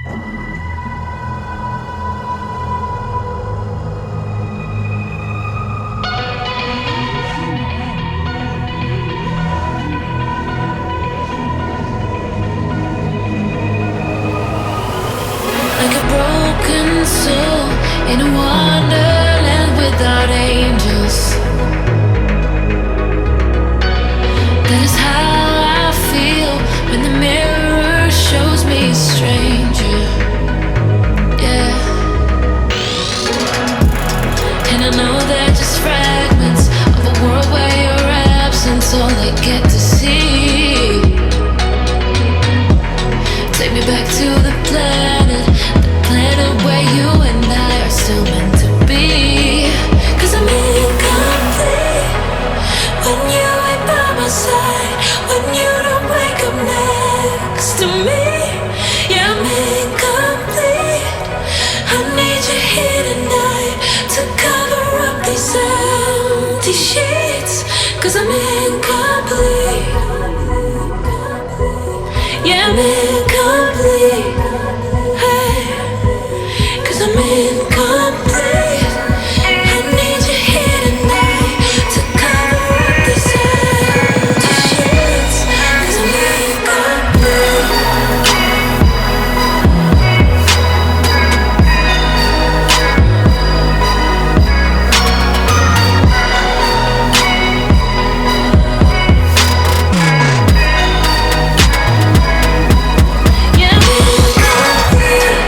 Like a broken soul in a wonderland without angels. That is how I feel when the mirror shows me a stranger. Yeah. And I know they're just fragments of a world where your absence all I get to see. Take me back to the planet where you and I are still meant to be. 'Cause I'm incomplete when you ain't by my side, when you don't wake up next to me. Yeah, I'm incomplete. I need you here tonight to cover up these empty sheets. 'Cause I'm incomplete. Yeah, I'm incomplete. I'm incomplete. I need you here tonight to cover up these empty sheets. 'Cause I'm incomplete. Yeah, I'm incomplete.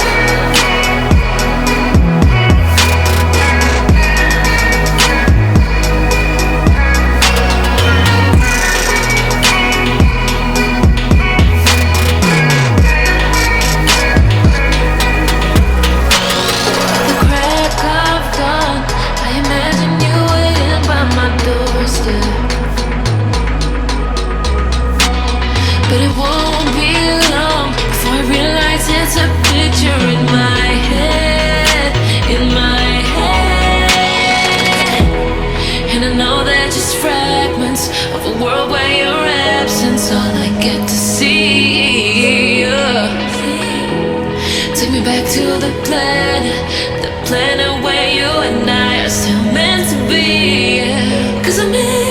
But it won't be long before I realize it's a picture in my head, in my head. And I know they're just fragments of a world where your absence all I get to see. Take me back to the planet where you and I are still meant to be. 'Cause I'm in